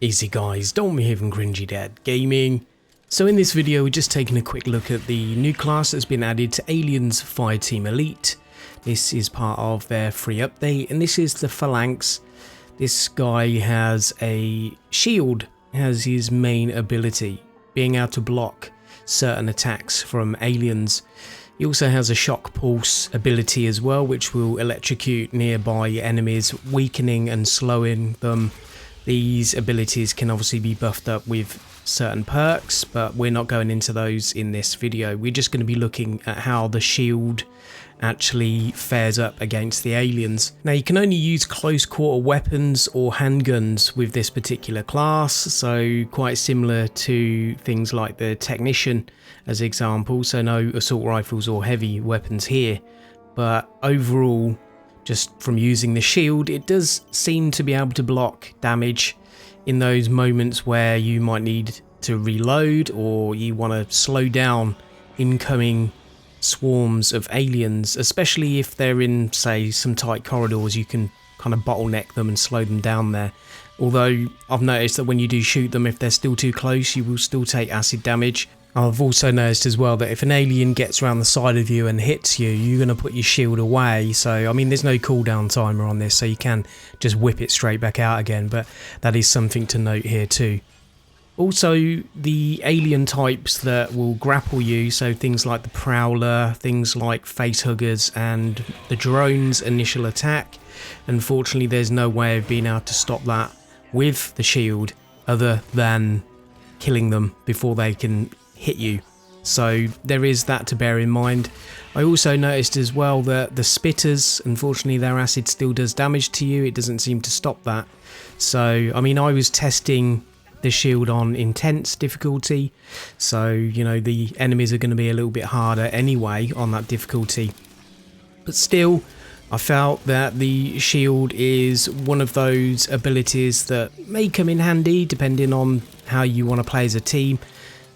Easy guys, don't be here from Cringy Dad Gaming. So in this video we're just taking a quick look at the new class that's been added to Alien's Fireteam Elite. This is part of their free update and this is the Phalanx. This guy has a shield as his main ability, being able to block certain attacks from aliens. He also has a shock pulse ability as well, which will electrocute nearby enemies, weakening and slowing them. These abilities can obviously be buffed up with certain perks, but we're not going into those in this video. We're just going to be looking at how the shield actually fares up against the aliens. Now you can only use close quarter weapons or handguns with this particular class, so quite similar to things like the Technician as example, so no assault rifles or heavy weapons here. But overall, just from using the shield, it does seem to be able to block damage in those moments where you might need to reload or you want to slow down incoming swarms of aliens, especially if they're in, say, some tight corridors. You can kind of bottleneck them and slow them down there. Although I've noticed that when you do shoot them, if they're still too close, you will still take acid damage. I've also noticed as well that if an alien gets around the side of you and hits you, you're going to put your shield away. So, I mean, there's no cooldown timer on this, so you can just whip it straight back out again. But that is something to note here too. Also, the alien types that will grapple you, so things like the Prowler, things like facehuggers and the drone's initial attack. Unfortunately, there's no way of being able to stop that with the shield other than killing them before they can hit you. So there is that to bear in mind. I also noticed as well that the spitters, unfortunately their acid still does damage to you. It doesn't seem to stop that. So I mean, I was testing the shield on intense difficulty, so you know the enemies are going to be a little bit harder anyway on that difficulty, but still I felt that the shield is one of those abilities that may come in handy depending on how you want to play as a team.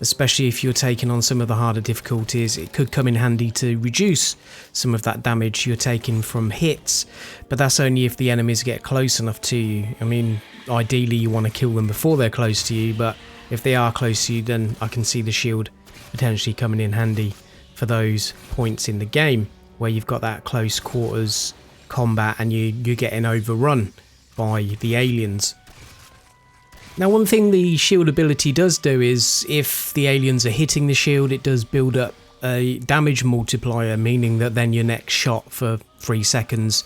Especially if you're taking on some of the harder difficulties, it could come in handy to reduce some of that damage you're taking from hits, but that's only if the enemies get close enough to you. I mean, ideally you want to kill them before they're close to you, but if they are close to you, then I can see the shield potentially coming in handy for those points in the game where you've got that close quarters combat and you're getting overrun by the aliens. Now, one thing the shield ability does do is if the aliens are hitting the shield, it does build up a damage multiplier, meaning that then your next shot for 3 seconds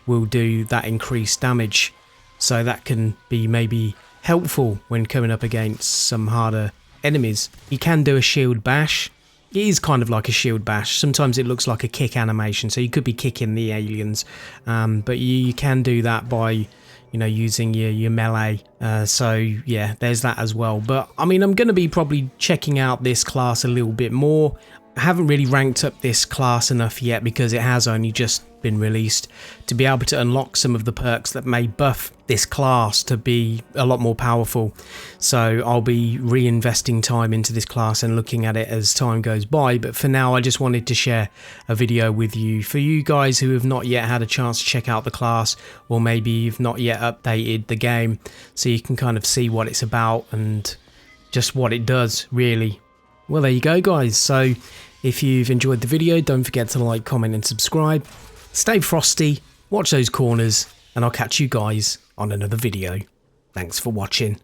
will do that increased damage. So that can be maybe helpful when coming up against some harder enemies. You can do a shield bash. It is kind of like a shield bash. Sometimes it looks like a kick animation, so you could be kicking the aliens, but you can do that by using your melee, so yeah, there's that as well. But I mean, I'm going to be probably checking out this class a little bit more. I haven't really ranked up this class enough yet because it has only just been released to be able to unlock some of the perks that may buff this class to be a lot more powerful. So I'll be reinvesting time into this class and looking at it as time goes by, but for now I just wanted to share a video with you for you guys who have not yet had a chance to check out the class, or maybe you've not yet updated the game, so you can kind of see what it's about and just what it does really. Well, there you go guys. So if you've enjoyed the video, don't forget to like, comment and subscribe. Stay frosty, watch those corners, and I'll catch you guys on another video. Thanks for watching.